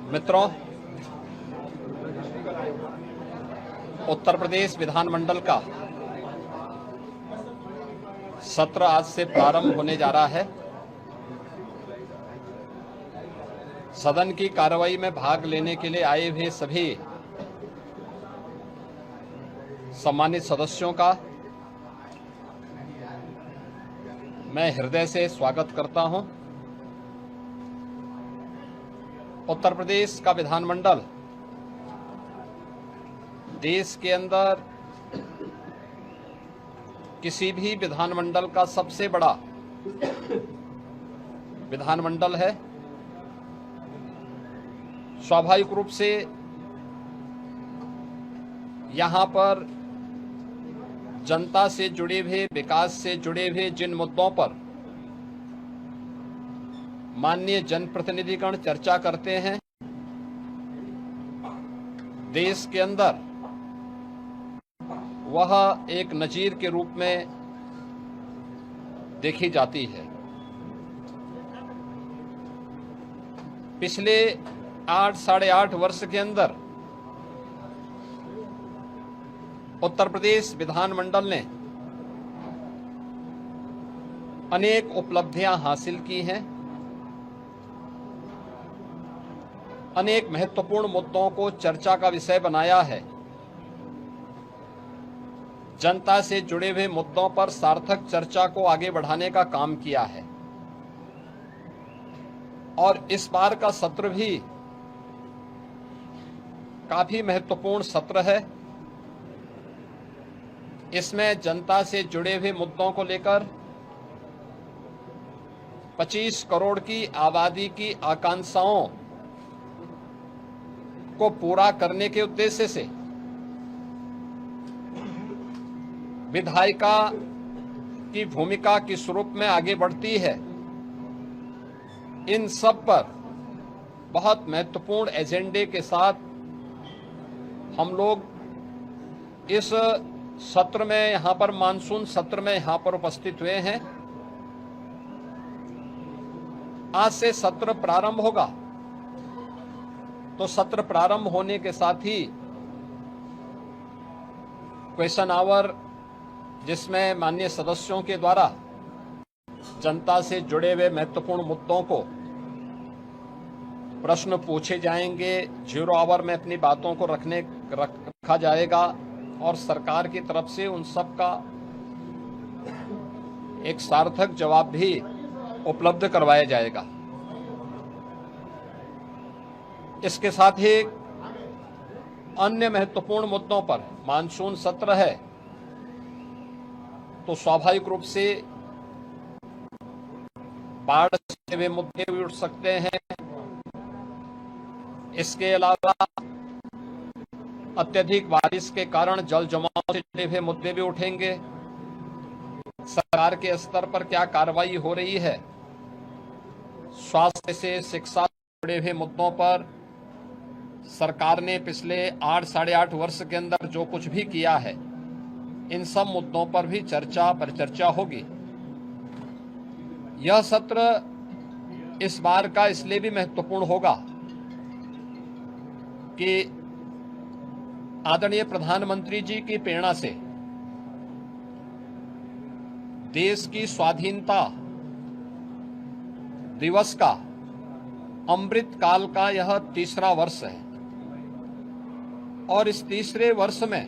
मित्रों, उत्तर प्रदेश विधानमंडल का सत्र आज से प्रारंभ होने जा रहा है। सदन की कार्रवाई में भाग लेने के लिए आए हुए सभी सम्मानित सदस्यों का मैं हृदय से स्वागत करता हूं। उत्तर प्रदेश का विधानमंडल देश के अंदर किसी भी विधानमंडल का सबसे बड़ा विधानमंडल है। स्वाभाविक रूप से यहाँ पर जनता से जुड़े हुए, विकास से जुड़े हुए जिन मुद्दों पर माननीय जनप्रतिनिधिगण चर्चा करते हैं, देश के अंदर वह एक नजीर के रूप में देखी जाती है। पिछले 8-8.5 वर्ष के अंदर उत्तर प्रदेश विधानमंडल ने अनेक उपलब्धियां हासिल की हैं। अनेक महत्वपूर्ण मुद्दों को चर्चा का विषय बनाया है। जनता से जुड़े हुए मुद्दों पर सार्थक चर्चा को आगे बढ़ाने का काम किया है। और इस बार का सत्र भी काफी महत्वपूर्ण सत्र है। इसमें जनता से जुड़े हुए मुद्दों को लेकर 25 करोड़ की आबादी की आकांक्षाओं को पूरा करने के उद्देश्य से विधायिका की भूमिका किस रूप में आगे बढ़ती है, इन सब पर बहुत महत्वपूर्ण एजेंडे के साथ हम लोग इस सत्र में, यहां पर मानसून सत्र में यहां पर उपस्थित हुए हैं। आज से सत्र प्रारंभ होगा, तो सत्र प्रारंभ होने के साथ ही क्वेश्चन आवर, जिसमें माननीय सदस्यों के द्वारा जनता से जुड़े हुए महत्वपूर्ण मुद्दों को प्रश्न पूछे जाएंगे। 0 आवर में अपनी बातों को रखा जाएगा और सरकार की तरफ से उन सब का एक सार्थक जवाब भी उपलब्ध करवाया जाएगा। इसके साथ ही अन्य महत्वपूर्ण मुद्दों पर मानसून सत्र है, तो स्वाभाविक रूप से बाढ़ से वे मुद्दे भी उठ सकते हैं। इसके अलावा अत्यधिक बारिश के कारण जल जमाव से जुड़े हुए मुद्दे भी उठेंगे। सरकार के स्तर पर क्या कार्रवाई हो रही है, स्वास्थ्य से शिक्षा से जुड़े हुए मुद्दों पर सरकार ने पिछले 8-8.5 वर्ष के अंदर जो कुछ भी किया है, इन सब मुद्दों पर भी परिचर्चा होगी। यह सत्र इस बार का इसलिए भी महत्वपूर्ण होगा कि आदरणीय प्रधानमंत्री जी की प्रेरणा से देश की स्वाधीनता दिवस का अमृत काल का यह 3रा वर्ष है। और इस 3रे वर्ष में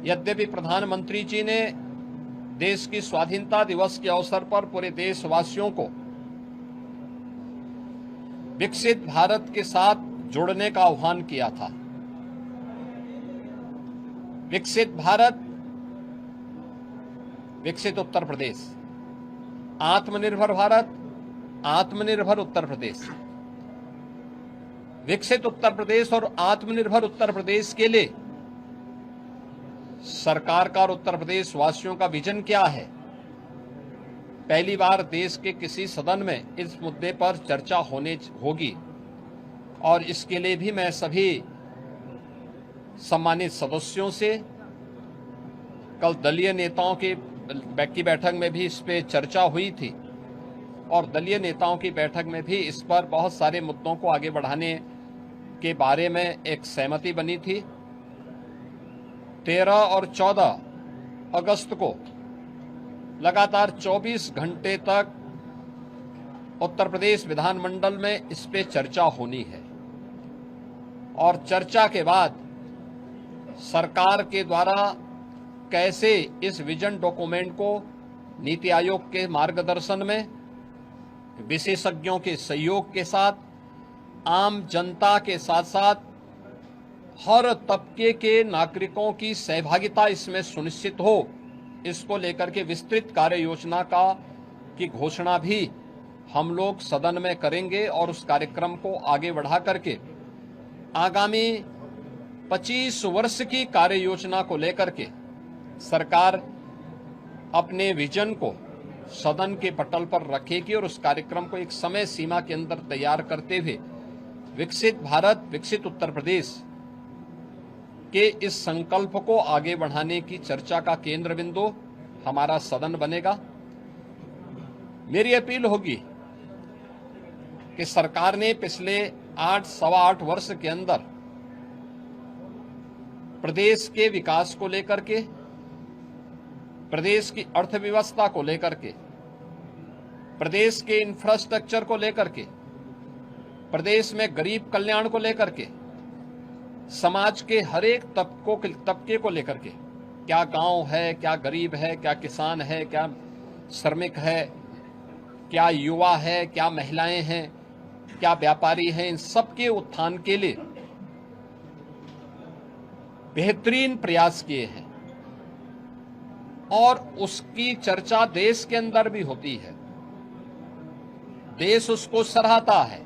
यद्यपि प्रधानमंत्री जी ने देश की स्वाधीनता दिवस के अवसर पर पूरे देशवासियों को विकसित भारत के साथ जुड़ने का आह्वान किया था। विकसित भारत, विकसित उत्तर प्रदेश, आत्मनिर्भर भारत, आत्मनिर्भर उत्तर प्रदेश। विकसित उत्तर प्रदेश और आत्मनिर्भर उत्तर प्रदेश के लिए सरकार का और उत्तर प्रदेश वासियों का विजन क्या है, पहली बार देश के किसी सदन में इस मुद्दे पर चर्चा होगी। और इसके लिए भी मैं सभी सम्मानित सदस्यों से कल दलीय नेताओं की बैठक में भी इस पे चर्चा हुई थी और दलीय नेताओं की बैठक में भी इस पर बहुत सारे मुद्दों को आगे बढ़ाने के बारे में एक सहमति बनी थी। 13 और 14 अगस्त को लगातार 24 घंटे तक उत्तर प्रदेश विधानमंडल में इस पे चर्चा होनी है और चर्चा के बाद सरकार के द्वारा कैसे इस विजन डॉक्यूमेंट को नीति आयोग के मार्गदर्शन में विशेषज्ञों के सहयोग के साथ आम जनता के साथ साथ हर तबके के नागरिकों की सहभागिता इसमें सुनिश्चित हो, इसको लेकर के विस्तृत कार्य योजना की घोषणा भी हम लोग सदन में करेंगे और उस कार्यक्रम को आगे बढ़ा करके आगामी 25 वर्ष की कार्य योजना को लेकर के सरकार अपने विजन को सदन के पटल पर रखेगी और उस कार्यक्रम को एक समय सीमा के अंदर तैयार करते हुए विकसित भारत विकसित उत्तर प्रदेश के इस संकल्प को आगे बढ़ाने की चर्चा का केंद्र बिंदु हमारा सदन बनेगा। मेरी अपील होगी कि सरकार ने पिछले 8-8 वर्ष के अंदर प्रदेश के विकास को लेकर के, प्रदेश की अर्थव्यवस्था को लेकर के, प्रदेश के इंफ्रास्ट्रक्चर को लेकर के, प्रदेश में गरीब कल्याण को लेकर के, समाज के हर एक तबके को लेकर के, क्या गांव है, क्या गरीब है, क्या किसान है, क्या श्रमिक है, क्या युवा है, क्या महिलाएं हैं, क्या व्यापारी हैं, इन सबके उत्थान के लिए बेहतरीन प्रयास किए हैं और उसकी चर्चा देश के अंदर भी होती है। देश उसको सराहता है।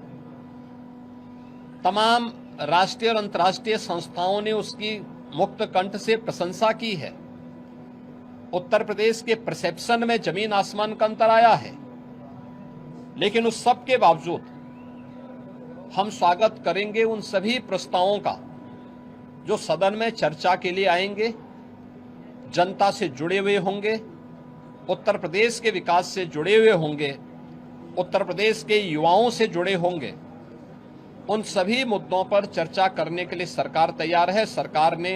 तमाम राष्ट्रीय और अंतर्राष्ट्रीय संस्थाओं ने उसकी मुक्त कंठ से प्रशंसा की है। उत्तर प्रदेश के परसेप्शन में जमीन आसमान का अंतर आया है, लेकिन उस सब के बावजूद हम स्वागत करेंगे उन सभी प्रस्तावों का जो सदन में चर्चा के लिए आएंगे, जनता से जुड़े हुए होंगे, उत्तर प्रदेश के विकास से जुड़े हुए होंगे, उत्तर प्रदेश के युवाओं से जुड़े होंगे। उन सभी मुद्दों पर चर्चा करने के लिए सरकार तैयार है। सरकार ने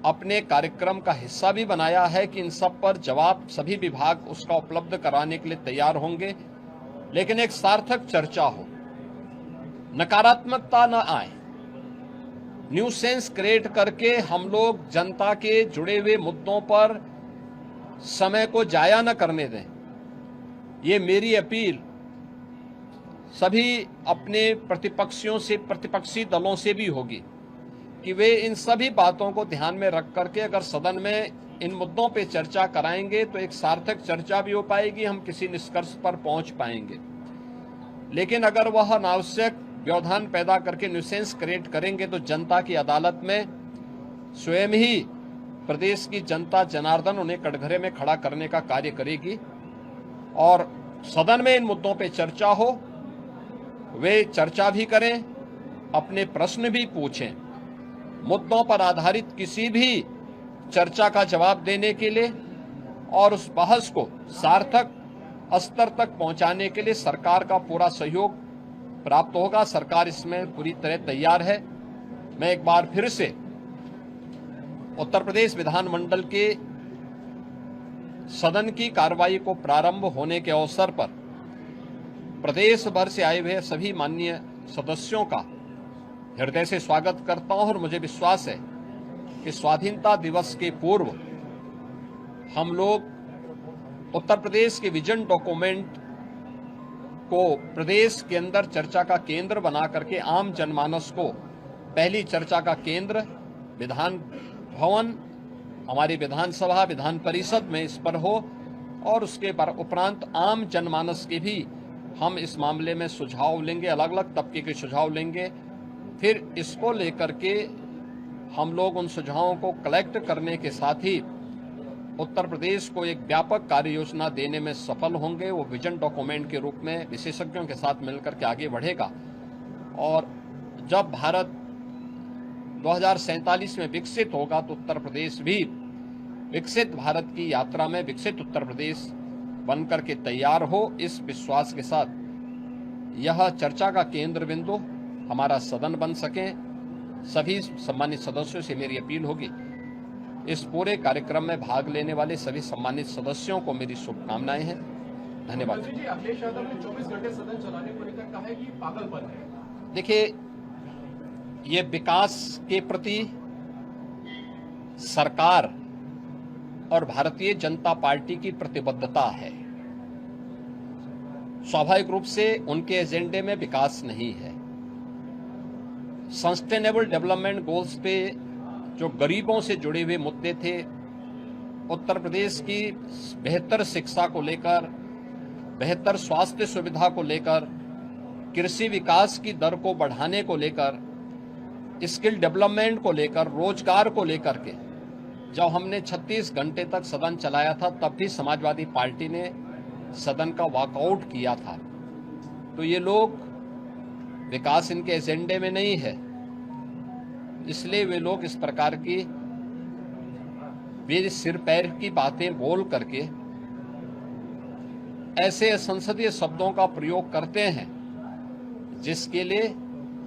अपने कार्यक्रम का हिस्सा भी बनाया है कि इन सब पर जवाब सभी विभाग उसका उपलब्ध कराने के लिए तैयार होंगे, लेकिन एक सार्थक चर्चा हो, नकारात्मकता न आए, न्यूसेंस क्रिएट करके हम लोग जनता के जुड़े हुए मुद्दों पर समय को जाया न करने दें। ये मेरी अपील सभी अपने प्रतिपक्षियों से, प्रतिपक्षी दलों से भी होगी कि वे इन सभी बातों को ध्यान में रख करके अगर सदन में इन मुद्दों पे चर्चा कराएंगे तो एक सार्थक चर्चा भी हो पाएगी, हम किसी निष्कर्ष पर पहुंच पाएंगे। लेकिन अगर वह अनावश्यक व्यवधान पैदा करके न्यूसेंस क्रिएट करेंगे तो जनता की अदालत में स्वयं ही प्रदेश की जनता जनार्दन उन्हें कटघरे में खड़ा करने का कार्य करेगी और सदन में इन मुद्दों पे चर्चा हो, वे चर्चा भी करें, अपने प्रश्न भी पूछें। मुद्दों पर आधारित किसी भी चर्चा का जवाब देने के लिए और उस बहस को सार्थक स्तर तक पहुंचाने के लिए सरकार का पूरा सहयोग प्राप्त होगा। सरकार इसमें पूरी तरह तैयार है। मैं एक बार फिर से उत्तर प्रदेश विधानमंडल के सदन की कार्रवाई को प्रारंभ होने के अवसर पर प्रदेश भर से आए हुए सभी माननीय सदस्यों का हृदय से स्वागत करता हूं और मुझे विश्वास है कि स्वाधीनता दिवस के पूर्व हम लोग उत्तर प्रदेश के विजन डॉक्यूमेंट को प्रदेश के अंदर चर्चा का केंद्र बना करके आम जनमानस को पहली चर्चा का केंद्र विधान भवन, हमारी विधानसभा, विधान परिषद में इस पर हो और उसके उपरांत आम जनमानस के भी हम इस मामले में सुझाव लेंगे, अलग अलग तबके के सुझाव लेंगे। फिर इसको लेकर के हम लोग उन सुझावों को कलेक्ट करने के साथ ही उत्तर प्रदेश को एक व्यापक कार्य योजना देने में सफल होंगे। वो विजन डॉक्यूमेंट के रूप में विशेषज्ञों के साथ मिलकर के आगे बढ़ेगा और जब भारत 2047 में विकसित होगा तो उत्तर प्रदेश भी विकसित भारत की यात्रा में, विकसित उत्तर प्रदेश बन करके तैयार हो, इस विश्वास के साथ यह चर्चा का केंद्र बिंदु हमारा सदन बन सके। सभी सम्मानित सदस्यों से मेरी अपील होगी, इस पूरे कार्यक्रम में भाग लेने वाले सभी सम्मानित सदस्यों को मेरी शुभकामनाएं हैं। धन्यवाद। जी, अखिलेश यादव ने 24 घंटे सदन चलाने को लेकर कहा है कि पागलपन है। देखिए, ये विकास के प्रति सरकार और भारतीय जनता पार्टी की प्रतिबद्धता है। स्वाभाविक रूप से उनके एजेंडे में विकास नहीं है। सस्टेनेबल डेवलपमेंट गोल्स पे जो गरीबों से जुड़े हुए मुद्दे थे, उत्तर प्रदेश की बेहतर शिक्षा को लेकर, बेहतर स्वास्थ्य सुविधा को लेकर, कृषि विकास की दर को बढ़ाने को लेकर, स्किल डेवलपमेंट को लेकर, रोजगार को लेकर के जब हमने 36 घंटे तक सदन चलाया था, तब भी समाजवादी पार्टी ने सदन का वॉकआउट किया था। तो ये लोग, विकास इनके एजेंडे में नहीं है, इसलिए वे लोग इस प्रकार की वे सिर पैर की बातें बोल करके ऐसे असंसदीय शब्दों का प्रयोग करते हैं जिसके लिए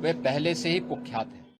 वे पहले से ही कुख्यात हैं।